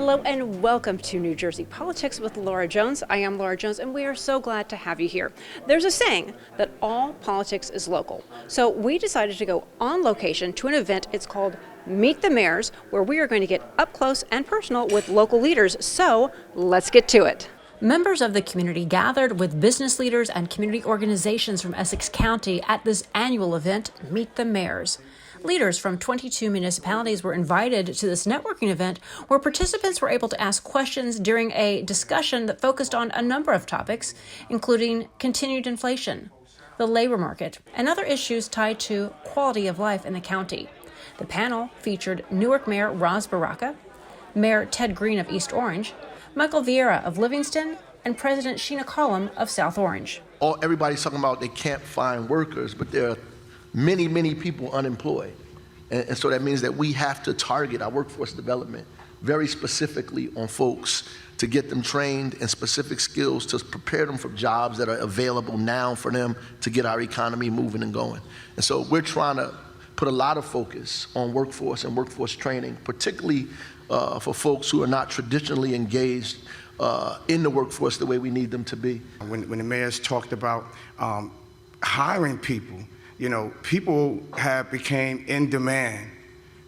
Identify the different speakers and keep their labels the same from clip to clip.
Speaker 1: Hello and welcome to New Jersey Politics with Laura Jones. I am Laura Jones and we are so glad to have you here. There's a saying that all politics is local. So we decided to go on location to an event. It's called Meet the Mayors, where we are going to get up close and personal with local leaders. So let's get to it. Members of the community gathered with business leaders and community organizations from Essex County at this annual event, Meet the Mayors. Leaders from 22 municipalities were invited to this networking event where participants were able to ask questions during a discussion that focused on a number of topics, including continued inflation, the labor market, and other issues tied to quality of life in the county. The panel featured Newark Mayor Ras Baraka, Mayor Ted Green of East Orange, Michael Vieira of Livingston, and President Sheena Cullum of South Orange.
Speaker 2: Everybody's talking about they can't find workers, but there are many people unemployed. And so that means that we have to target our workforce development very specifically on folks to get them trained in specific skills to prepare them for jobs that are available now for them to get our economy moving and going. And so we're trying to put a lot of focus on workforce and workforce training, particularly for folks who are not traditionally engaged in the workforce the way we need them to be.
Speaker 3: When the mayors talked about hiring people, you know, people have became in demand,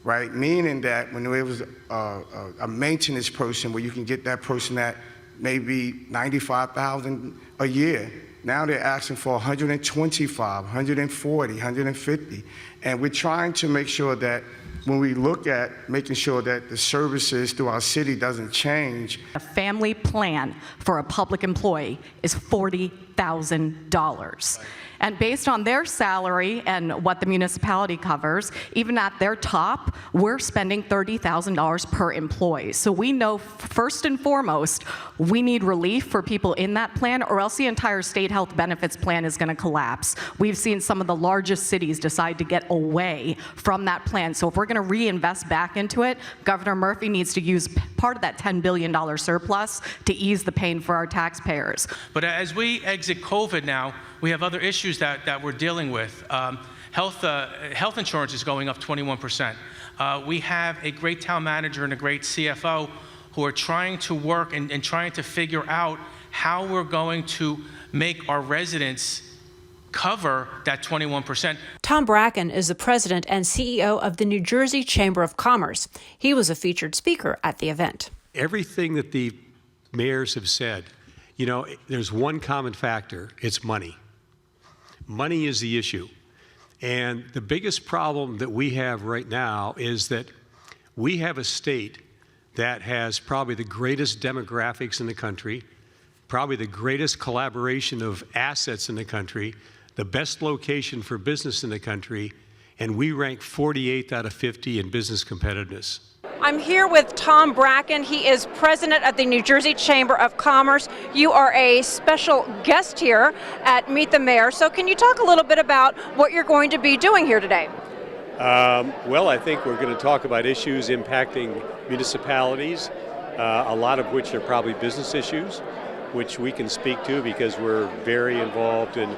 Speaker 3: right? Meaning that when there was a maintenance person where you can get that person at maybe $95,000 a year, now they're asking for 125, 140, 150. And we're trying to make sure that when we look at making sure that the services through our city doesn't change.
Speaker 4: A family plan for a public employee is $40,000. And based on their salary and what the municipality covers, even at their top, we're spending $30,000 per employee. So we know first and foremost, we need relief for people in that plan, or else the entire state health benefits plan is going to collapse. We've seen some of the largest cities decide to get away from that plan. So if we're going to reinvest back into it, Governor Murphy needs to use part of that $10 billion surplus to ease the pain for our taxpayers.
Speaker 5: But as we exit COVID now, we have other issues that we're dealing with. Health insurance is going up 21%. We have a great town manager and a great CFO who are trying to work and trying to figure out how we're going to make our residents cover that 21%.
Speaker 1: Tom Bracken is the president and CEO of the New Jersey Chamber of Commerce. He was a featured speaker at the event.
Speaker 6: Everything that the mayors have said, you know, there's one common factor, it's money. Money is the issue. And the biggest problem that we have right now is that we have a state that has probably the greatest demographics in the country, probably the greatest collaboration of assets in the country, the best location for business in the country, and we rank 48th out of 50 in business competitiveness.
Speaker 1: I'm here with Tom Bracken. He is president of the New Jersey Chamber of Commerce. You are a special guest here at Meet the Mayor. So can you talk a little bit about what you're going to be doing here today?
Speaker 6: Well, I think we're going to talk about issues impacting municipalities, a lot of which are probably business issues, which we can speak to because we're very involved in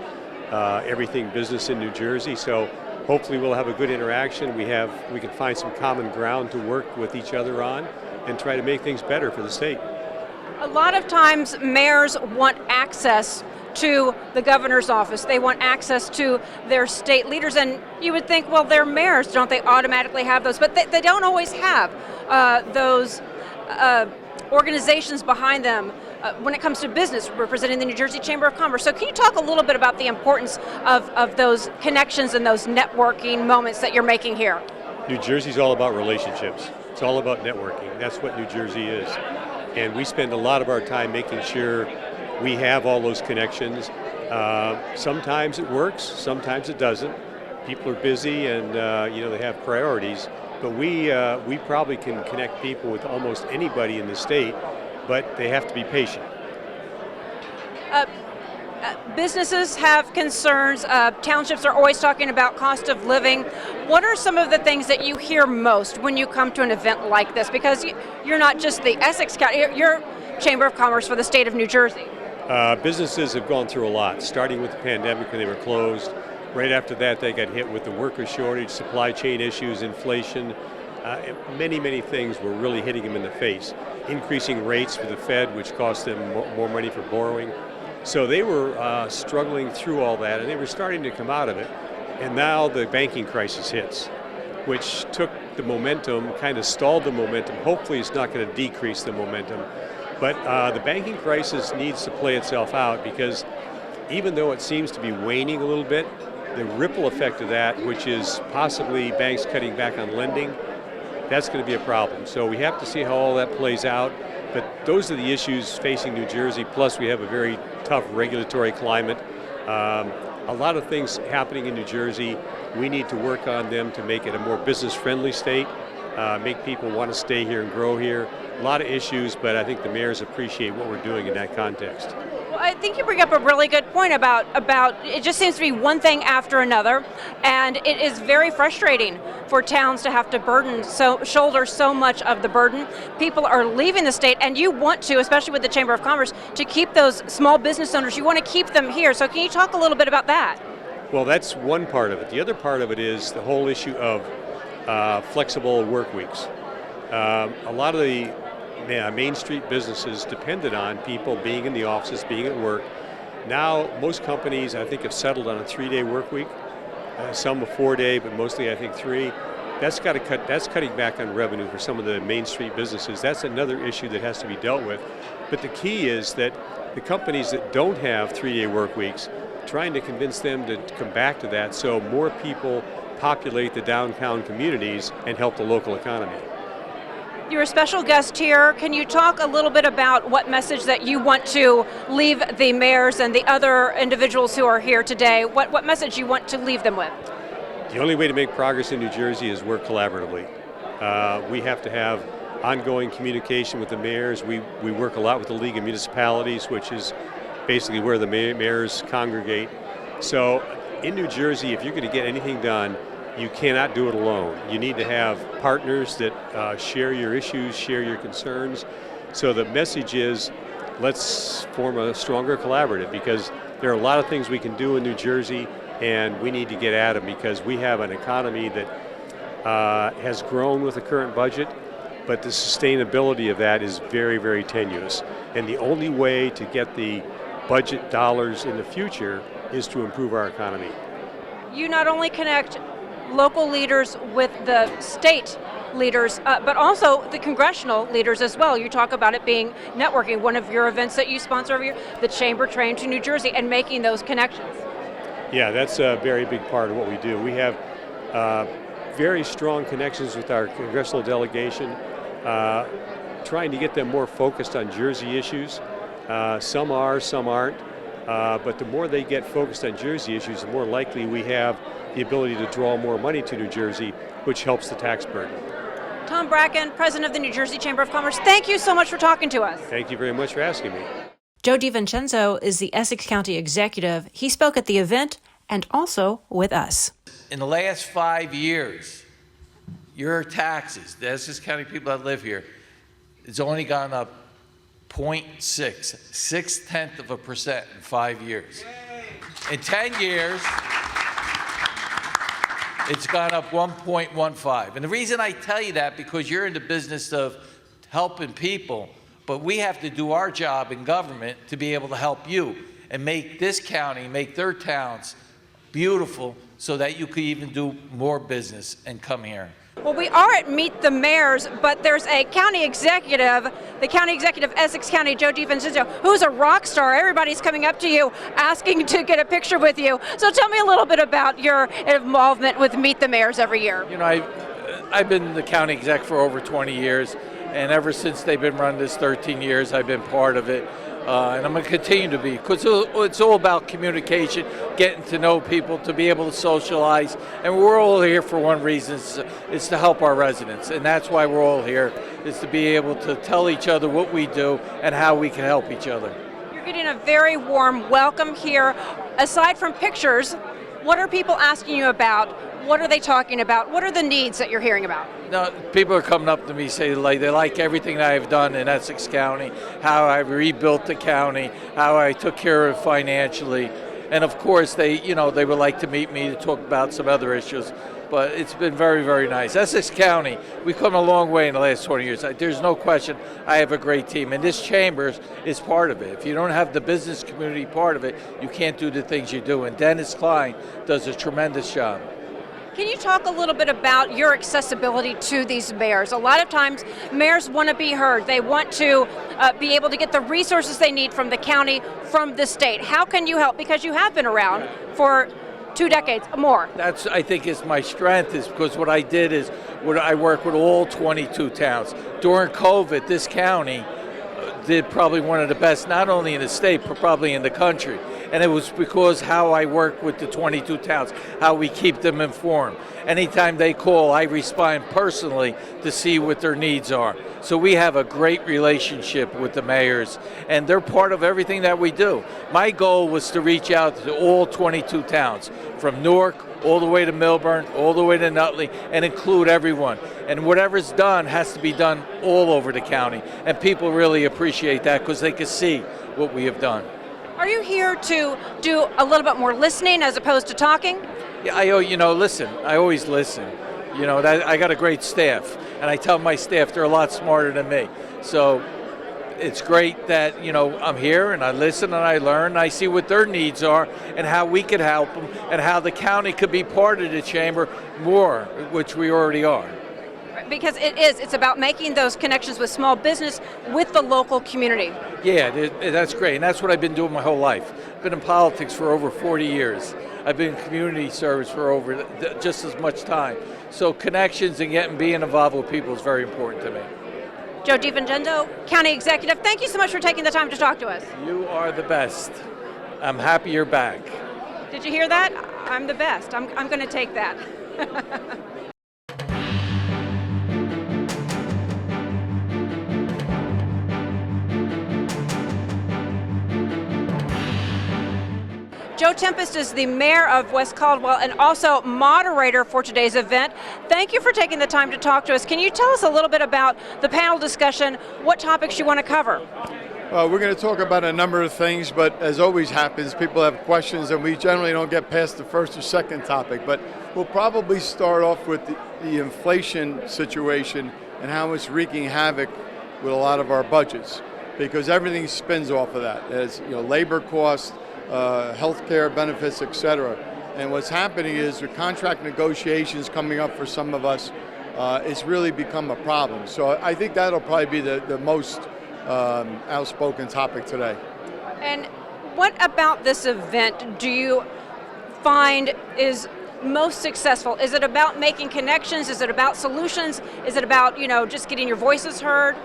Speaker 6: everything business in New Jersey. So hopefully we'll have a good interaction. We can find some common ground to work with each other on and try to make things better for the state.
Speaker 1: A lot of times mayors want access to the governor's office. They want access to their state leaders, and you would think, well, they're mayors, don't they automatically have those? But they don't always have those organizations behind them when it comes to business representing the New Jersey Chamber of Commerce. So can you talk a little bit about the importance of those connections and those networking moments that you're making here?
Speaker 6: New Jersey's all about relationships. It's all about networking. That's what New Jersey is. And we spend a lot of our time making sure we have all those connections. Sometimes it works, sometimes it doesn't. People are busy and they have priorities. But we probably can connect people with almost anybody in the state, but they have to be patient.
Speaker 1: Businesses have concerns. Townships are always talking about cost of living. What are some of the things that you hear most when you come to an event like this? Because you're not just the Essex County, you're Chamber of Commerce for the state of New Jersey.
Speaker 6: Businesses have gone through a lot, starting with the pandemic when they were closed. Right after that, they got hit with the worker shortage, supply chain issues, inflation. Many things were really hitting them in the face. Increasing rates for the Fed, which cost them more money for borrowing. So they were struggling through all that, and they were starting to come out of it. And now the banking crisis hits, which took the momentum, kind of stalled the momentum. Hopefully it's not going to decrease the momentum. But the banking crisis needs to play itself out, because even though it seems to be waning a little bit, the ripple effect of that, which is possibly banks cutting back on lending, that's going to be a problem. So we have to see how all that plays out. But those are the issues facing New Jersey. Plus, we have a very tough regulatory climate. A lot of things happening in New Jersey. We need to work on them to make it a more business-friendly state, make people want to stay here and grow here. A lot of issues, but I think the mayors appreciate what we're doing in that context.
Speaker 1: Well, I think you bring up a really good point about it just seems to be one thing after another, and it is very frustrating for towns to have to shoulder so much of the burden. People are leaving the state, and you want to, especially with the Chamber of Commerce, to keep those small business owners. You want to keep them here. So can you talk a little bit about that?
Speaker 6: Well, that's one part of it. The other part of it is the whole issue of flexible work weeks. A lot of the Main Street businesses depended on people being in the offices, being at work. Now, most companies, I think, have settled on a 3-day work week. Some a 4-day, but mostly, I think, 3. That's cutting back on revenue for some of the Main Street businesses. That's another issue that has to be dealt with. But the key is that the companies that don't have 3-day work weeks, trying to convince them to come back to that so more people populate the downtown communities and help the local economy.
Speaker 1: You're a special guest here. Can you talk a little bit about what message that you want to leave the mayors and the other individuals who are here today? What message you want to leave them with?
Speaker 6: The only way to make progress in New Jersey is work collaboratively. We have to have ongoing communication with the mayors. We work a lot with the League of Municipalities, which is basically where the mayors congregate. So in New Jersey, if you're going to get anything done, you cannot do it alone. You need to have partners that share your issues, share your concerns. So the message is, let's form a stronger collaborative, because there are a lot of things we can do in New Jersey, and we need to get at them, because we have an economy that has grown with the current budget, but the sustainability of that is very, very tenuous. And the only way to get the budget dollars in the future is to improve our economy.
Speaker 1: You not only connect local leaders with the state leaders, but also the congressional leaders as well. You talk about it being networking. One of your events that you sponsor every year, the Chamber Train to New Jersey, and making those connections.
Speaker 6: Yeah, that's a very big part of what we do. We have very strong connections with our congressional delegation, trying to get them more focused on Jersey issues. Some are, some aren't. But the more they get focused on Jersey issues, the more likely we have the ability to draw more money to New Jersey, which helps the tax burden.
Speaker 1: Tom Bracken, President of the New Jersey Chamber of Commerce, thank you so much for talking to us.
Speaker 6: Thank you very much for asking me.
Speaker 1: Joe DiVincenzo is the Essex County Executive. He spoke at the event and also with us.
Speaker 7: In the last 5 years, your taxes, the Essex County people that live here, it's only gone up 0.6%, 0.6% in 5 years. In 10 years, it's gone up 1.15. And the reason I tell you that, because you're in the business of helping people, but we have to do our job in government to be able to help you and make this county, make their towns beautiful, so that you could even do more business and come here.
Speaker 1: Well, we are at Meet the Mayors, but there's a county executive, the county executive, Essex County, Joe DiVincenzo, who's a rock star. Everybody's coming up to you, asking to get a picture with you. So tell me a little bit about your involvement with Meet the Mayors every year.
Speaker 7: You know, I've been the county exec for over 20 years, and ever since they've been running this 13 years, I've been part of it. And I'm going to continue to be, because it's all about communication, getting to know people, to be able to socialize. And we're all here for one reason, it's to help our residents. And that's why we're all here, is to be able to tell each other what we do and how we can help each other.
Speaker 1: You're getting a very warm welcome here. Aside from pictures, what are people asking you about? What are they talking about? What are the needs that you're hearing about?
Speaker 7: No, people are coming up to me saying they like everything that I've done in Essex County, how I rebuilt the county, how I took care of it financially, And of course, they would like to meet me to talk about some other issues. But it's been very, very nice. Essex County, we've come a long way in the last 20 years. There's no question I have a great team, and this chamber is part of it. If you don't have the business community part of it, you can't do the things you do. And Dennis Klein does a tremendous job.
Speaker 1: Can you talk a little bit about your accessibility to these mayors? A lot of times, mayors want to be heard. They want to be able to get the resources they need from the county, from the state. How can you help? Because you have been around for 2 decades more.
Speaker 7: That's, I think, is my strength, is because what I did is I work with all 22 towns. During COVID, this county did probably one of the best, not only in the state, but probably in the country. And it was because how I work with the 22 towns, how we keep them informed. Anytime they call, I respond personally to see what their needs are. So we have a great relationship with the mayors, and they're part of everything that we do. My goal was to reach out to all 22 towns, from Newark all the way to Milburn, all the way to Nutley, and include everyone. And whatever's done has to be done all over the county. And people really appreciate that because they can see what we have done.
Speaker 1: Are you here to do a little bit more listening as opposed to talking?
Speaker 7: Yeah, listen. I always listen. I got a great staff, and I tell my staff they're a lot smarter than me. So it's great that, I'm here and I listen and I learn, and I see what their needs are and how we could help them and how the county could be part of the chamber more, which we already are.
Speaker 1: Because it's about making those connections with small business, with the local community.
Speaker 7: Yeah, that's great, and that's what I've been doing my whole life. I've been in politics for over 40 years. I've been in community service for over just as much time. So connections and being involved with people is very important to me.
Speaker 1: Joe DiVincenzo, County Executive, thank you so much for taking the time to talk to us.
Speaker 7: You are the best. I'm happy you're back.
Speaker 1: Did you hear that? I'm the best. I'm going to take that. Joe Tempest is the mayor of West Caldwell and also moderator for today's event. Thank you for taking the time to talk to us. Can you tell us a little bit about the panel discussion, what topics you want to cover?
Speaker 8: We're going to talk about a number of things, but as always happens, people have questions and we generally don't get past the first or second topic. But we'll probably start off with the inflation situation and how it's wreaking havoc with a lot of our budgets, because everything spins off of that. As labor costs, healthcare benefits, etc. And what's happening is with contract negotiations coming up for some of us, it's really become a problem. So I think that'll probably be the most outspoken topic today.
Speaker 1: And what about this event do you find is most successful? Is it about making connections? Is it about solutions? Is it about, just getting your voices heard?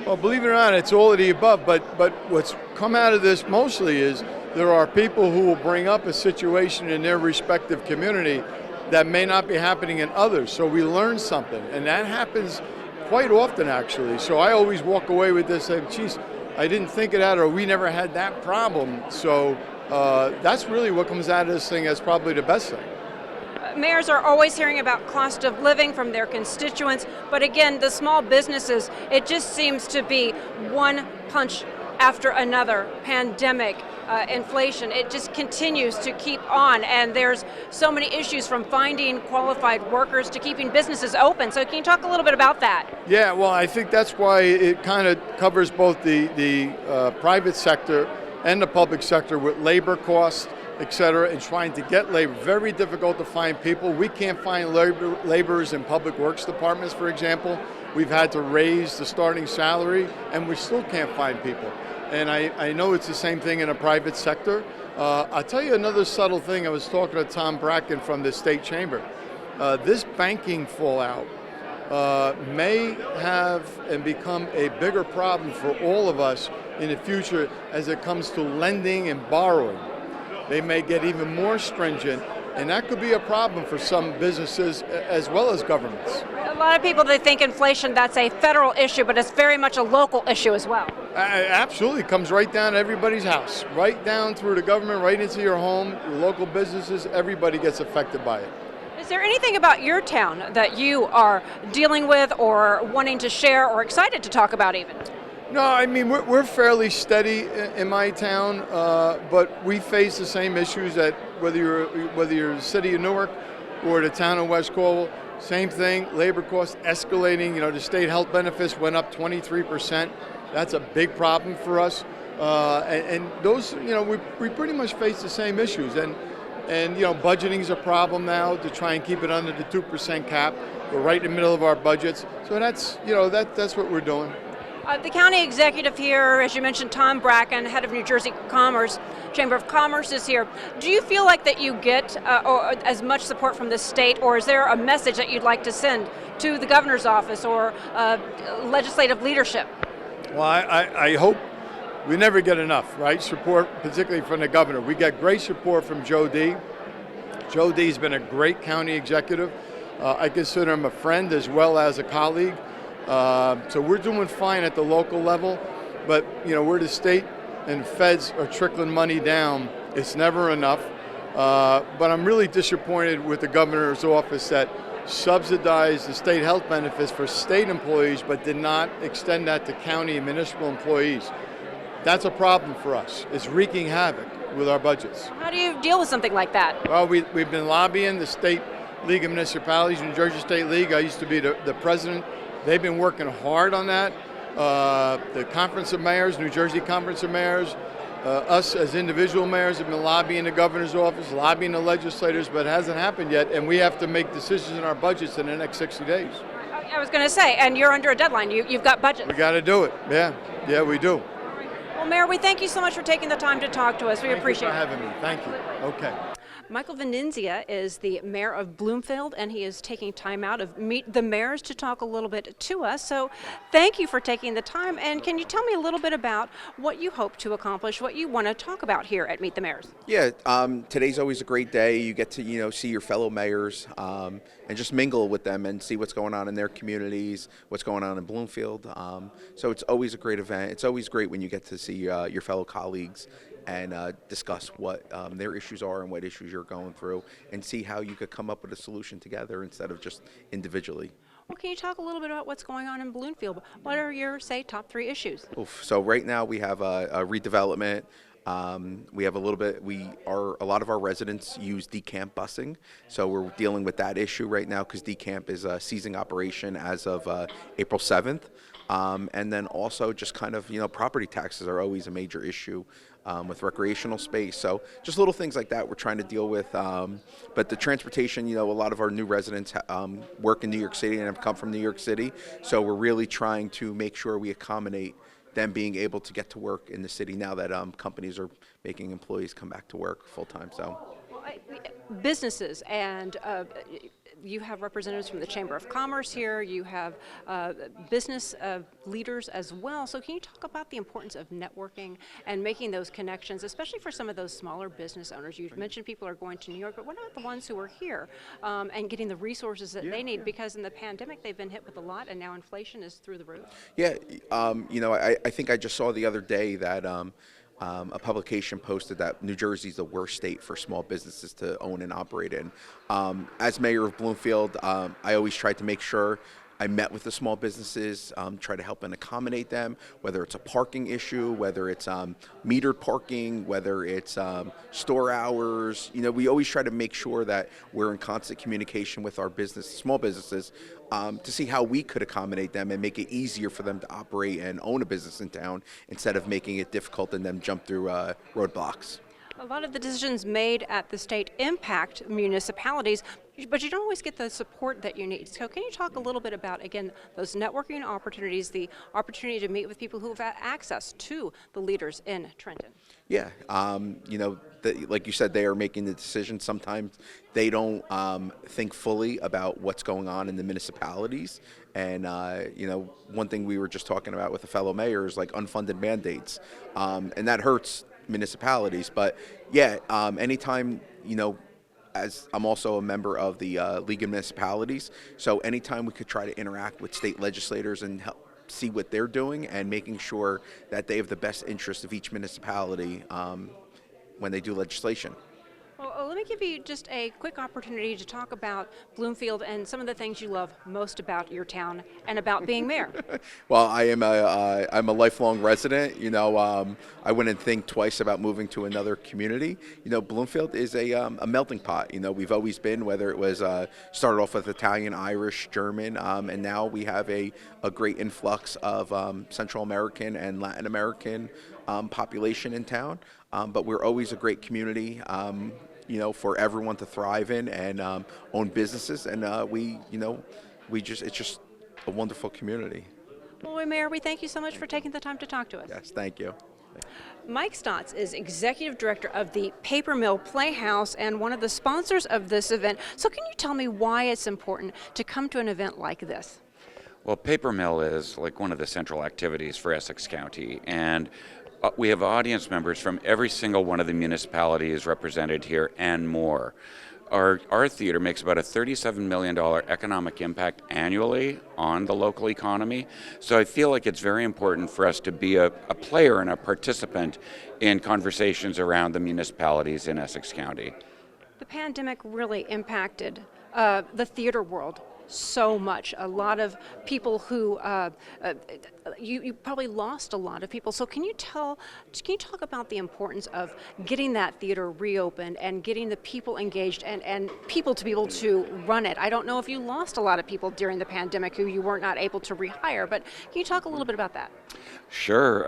Speaker 8: Well, believe it or not, it's all of the above, but what's come out of this mostly is there are people who will bring up a situation in their respective community that may not be happening in others. So we learn something, and that happens quite often, actually. So I always walk away with this saying, geez, I didn't think of that, or we never had that problem. So that's really what comes out of this thing as probably the best thing.
Speaker 1: Mayors are always hearing about cost of living from their constituents, but again, the small businesses, it just seems to be one punch after another. Pandemic, inflation, it just continues to keep on, and there's so many issues from finding qualified workers to keeping businesses open. So can you talk a little bit about that?
Speaker 8: Yeah, well, I think that's why it kind of covers both the private sector and the public sector with labor costs, et cetera, and trying to get labor. Very difficult to find people. We can't find laborers in public works departments, for example. We've had to raise the starting salary, and we still can't find people. And I know it's the same thing in a private sector. I'll tell you another subtle thing. I was talking to Tom Bracken from the State Chamber. This banking fallout may have and become a bigger problem for all of us in the future as it comes to lending and borrowing. They may get even more stringent, and that could be a problem for some businesses as well as governments.
Speaker 1: A lot of people, they think inflation, that's a federal issue, but it's very much a local issue as well.
Speaker 8: Absolutely, it comes right down to everybody's house, right down through the government, right into your home, your local businesses, everybody gets affected by it.
Speaker 1: Is there anything about your town that you are dealing with or wanting to share or excited to talk about even?
Speaker 8: No, I mean, we're fairly steady in my town, but we face the same issues that whether you're the city of Newark or the town of West Cornwall, same thing, labor costs escalating. You know, the state health benefits went up 23%. That's a big problem for us. And those, you know, we pretty much face the same issues. And you know, budgeting is a problem now to try and keep it under the 2% cap. We're right in the middle of our budgets. So that's, you know, that's what we're doing.
Speaker 1: The county executive here, as you mentioned, Tom Bracken, head of New Jersey Commerce, Chamber of Commerce is here. Do you feel like that you get as much support from the state, or is there a message that you'd like to send to the governor's office or legislative leadership?
Speaker 8: Well, I hope we never get enough, right? Support, particularly from the governor. We get great support from Joe D. Joe D's been a great county executive. I consider him a friend as well as a colleague. So we're doing fine at the local level, but you know, where the state and feds are trickling money down, it's never enough. But I'm really disappointed with the governor's office that subsidized the state health benefits for state employees, but did not extend that to county and municipal employees. That's a problem for us. It's wreaking havoc with our budgets.
Speaker 1: How do you deal with something like that?
Speaker 8: Well, we've been lobbying the State League of Municipalities, New Jersey State League. I used to be the president. They've been working hard on that. The Conference of Mayors, New Jersey Conference of Mayors, us as individual mayors have been lobbying the governor's office, lobbying the legislators, but it hasn't happened yet, and we have to make decisions in our budgets in the next 60 days.
Speaker 1: I was going to say, and you're under a deadline. You've got budget.
Speaker 8: We got to do it. Yeah, we do.
Speaker 1: Well, Mayor, we thank you so much for taking the time to talk to us. We appreciate it.
Speaker 8: Thank you for having me. Thank you. Okay.
Speaker 1: Michael Venenzia is the mayor of Bloomfield, and he is taking time out of Meet the Mayors to talk a little bit to us. So thank you for taking the time. And can you tell me a little bit about what you hope to accomplish, what you want to talk about here at Meet the Mayors?
Speaker 9: Yeah, today's always a great day. You get to, see your fellow mayors and just mingle with them and see what's going on in their communities, what's going on in Bloomfield. So it's always a great event. It's always great when you get to see your fellow colleagues and discuss what their issues are and what issues you're going through, and see how you could come up with a solution together instead of just individually.
Speaker 1: Well, can you talk a little bit about what's going on in Bloomfield? What are your, say, top 3 issues?
Speaker 9: So right now we have a redevelopment. We have a lot of our residents use decamp busing, so we're dealing with that issue right now because decamp is ceasing operation as of April 7th. And then also just kind of, property taxes are always a major issue with recreational space. So just little things like that we're trying to deal with. But the transportation, a lot of our new residents work in New York City and have come from New York City. So we're really trying to make sure we accommodate them being able to get to work in the city now that companies are making employees come back to work full time. So
Speaker 1: businesses and you have representatives from the Chamber of Commerce here. You have business leaders as well. So can you talk about the importance of networking and making those connections, especially for some of those smaller business owners? You've mentioned people are going to New York, but what about the ones who are here and getting the resources that they need? Because in the pandemic, they've been hit with a lot, and now inflation is through the roof.
Speaker 9: Yeah, I think I just saw the other day that a publication posted that New Jersey is the worst state for small businesses to own and operate in. As mayor of Bloomfield, I always tried to make sure I met with the small businesses, try to help and accommodate them, whether it's a parking issue, whether it's metered parking, whether it's store hours. We always try to make sure that we're in constant communication with our small businesses, to see how we could accommodate them and make it easier for them to operate and own a business in town instead of making it difficult and them jump through roadblocks.
Speaker 1: A lot of the decisions made at the state impact municipalities, but you don't always get the support that you need. So can you talk a little bit about, again, those networking opportunities, the opportunity to meet with people who have access to the leaders in Trenton?
Speaker 9: Yeah, like you said, they are making the decision. Sometimes they don't think fully about what's going on in the municipalities. And, one thing we were just talking about with a fellow mayor is like unfunded mandates. And that hurts municipalities. But yeah, anytime, as I'm also a member of the League of Municipalities, so anytime we could try to interact with state legislators and help see what they're doing and making sure that they have the best interest of each municipality when they do legislation.
Speaker 1: Well, let me give you just a quick opportunity to talk about Bloomfield and some of the things you love most about your town and about being mayor.
Speaker 9: Well, I'm a lifelong resident. I wouldn't think twice about moving to another community. Bloomfield is a melting pot. We've always been, whether it was started off with Italian, Irish, German, and now we have a great influx of Central American and Latin American population in town. But we're always a great community. For everyone to thrive in and own businesses, and it's just a wonderful community.
Speaker 1: Well, Mayor, we thank you so much for taking the time to talk to us.
Speaker 9: Yes, thank you.
Speaker 1: Mike Stotts is Executive Director of the Paper Mill Playhouse and one of the sponsors of this event. So can you tell me why it's important to come to an event like this?
Speaker 10: Well, Paper Mill is like one of the central activities for Essex County, and we have audience members from every single one of the municipalities represented here and more. Our theater makes about a $37 million economic impact annually on the local economy. So I feel like it's very important for us to be a player and a participant in conversations around the municipalities in Essex County.
Speaker 1: The pandemic really impacted the theater world so much. A lot of people who you probably lost a lot of people. So can you talk about the importance of getting that theater reopened and getting the people engaged and people to be able to run it? I don't know if you lost a lot of people during the pandemic who you were not able to rehire, but can you talk a little bit about that?
Speaker 10: Sure.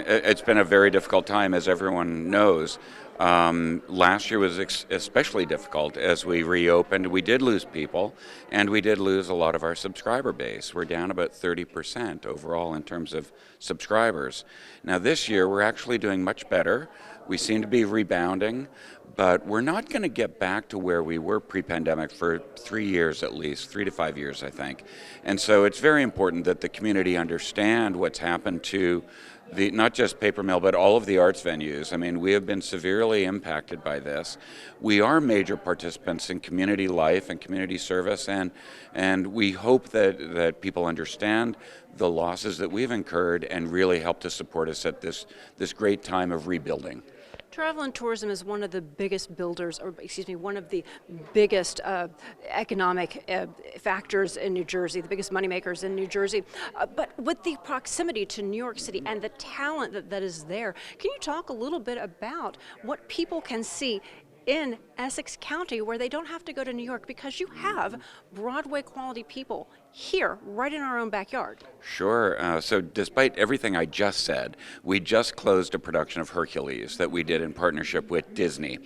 Speaker 10: It's been a very difficult time, as everyone knows. Last year was especially difficult as we reopened. We did lose people, and we did lose a lot of our subscriber base. We're down about 30% overall in terms of subscribers. Now this year we're actually doing much better. We seem to be rebounding, but we're not going to get back to where we were pre-pandemic for 3 years at least, 3 to 5 years I think. And so it's very important that the community understand what's happened to not just Paper Mill, but all of the arts venues. I mean, we have been severely impacted by this. We are major participants in community life and community service, and we hope that people understand the losses that we've incurred and really help to support us at this great time of rebuilding.
Speaker 1: Travel and tourism is one of the biggest builders, one of the biggest economic factors in New Jersey, the biggest moneymakers in New Jersey. But with the proximity to New York City and the talent that is there, can you talk a little bit about what people can see in Essex County where they don't have to go to New York, because you have Broadway quality people here right in our own backyard?
Speaker 10: Sure. So despite everything I just said, we just closed a production of Hercules that we did in partnership with Disney,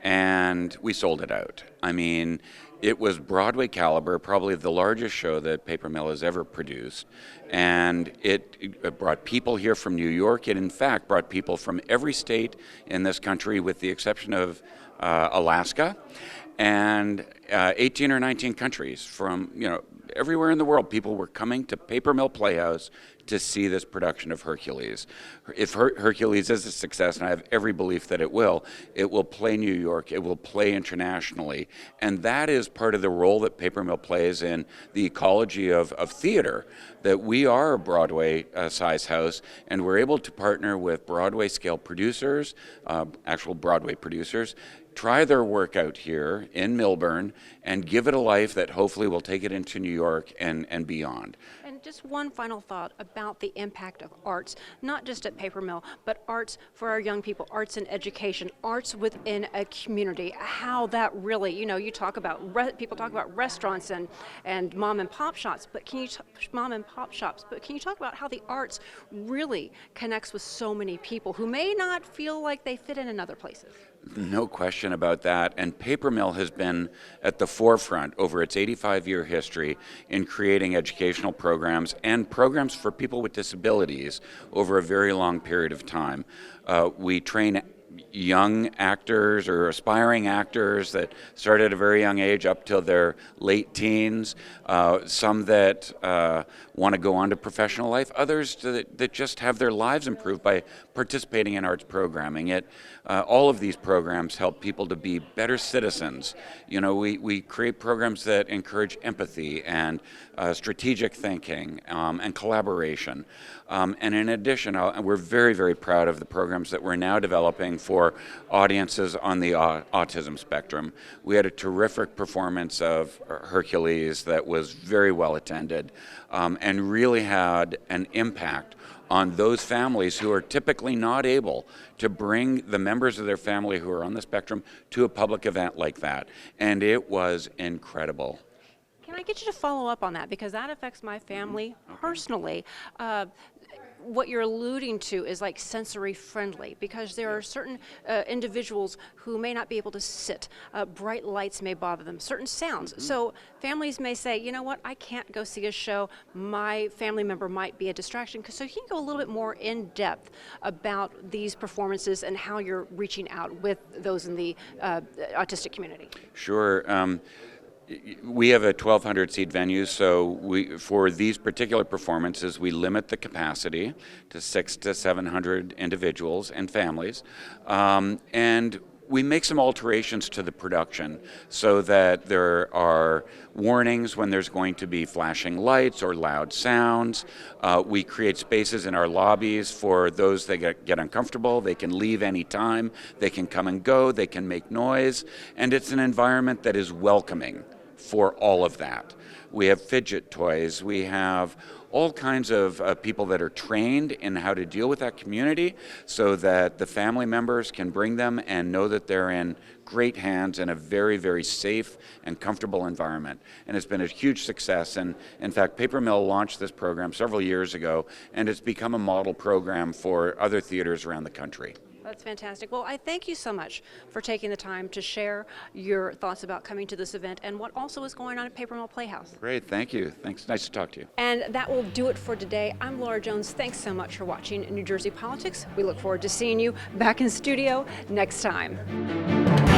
Speaker 10: and we sold it out. I mean, it was Broadway caliber, probably the largest show that Paper Mill has ever produced, and it brought people here from New York. It in fact brought people from every state in this country with the exception of Alaska, and 18 or 19 countries from everywhere in the world. People were coming to Paper Mill Playhouse to see this production of Hercules. If Hercules is a success, and I have every belief that it will play New York, it will play internationally, and that is part of the role that Paper Mill plays in the ecology of theater, that we are a Broadway size house, and we're able to partner with Broadway scale producers, actual Broadway producers, try their work out here in Millburn and give it a life that hopefully will take it into New York and beyond.
Speaker 1: And just one final thought about the impact of arts, not just at Paper Mill, but arts for our young people, arts in education, arts within a community, how that really, you talk about, people talk about restaurants and mom and pop shops, but can you talk about how the arts really connects with so many people who may not feel like they fit in other places?
Speaker 10: No question about that. And Paper Mill has been at the forefront over its 85-year history in creating educational programs and programs for people with disabilities over a very long period of time. We train young actors or aspiring actors that start at a very young age up till their late teens, some that want to go on to professional life, others that just have their lives improved by participating in arts programming. All of these programs help people to be better citizens. We create programs that encourage empathy and strategic thinking and collaboration. And in addition, we're very, very proud of the programs that we're now developing for for audiences on the autism spectrum. We had a terrific performance of Hercules that was very well attended and really had an impact on those families who are typically not able to bring the members of their family who are on the spectrum to a public event like that. And it was incredible.
Speaker 1: Can I get you to follow up on that? Because that affects my family personally. What you're alluding to is like sensory friendly, because there are certain individuals who may not be able to sit. Bright lights may bother them, certain sounds. So families may say, you know what, I can't go see a show. My family member might be a distraction. So you can go a little bit more in depth about these performances and how you're reaching out with those in the autistic community.
Speaker 10: Sure. We have a 1,200 seat venue, so for these particular performances, we limit the capacity to 600 to 700 individuals and families, and we make some alterations to the production so that there are warnings when there's going to be flashing lights or loud sounds. We create spaces in our lobbies for those that get uncomfortable. They can leave anytime, they can come and go, they can make noise, and it's an environment that is welcoming for all of that. We have fidget toys, we have all kinds of people that are trained in how to deal with that community so that the family members can bring them and know that they're in great hands in a very, very safe and comfortable environment. And it's been a huge success. And in fact, Paper Mill launched this program several years ago, and it's become a model program for other theaters around the country.
Speaker 1: That's fantastic. Well, I thank you so much for taking the time to share your thoughts about coming to this event and what also is going on at Paper Mill Playhouse.
Speaker 10: Great, thank you. Thanks, nice to talk to you.
Speaker 1: And that will do it for today. I'm Laura Jones. Thanks so much for watching New Jersey Politics. We look forward to seeing you back in studio next time.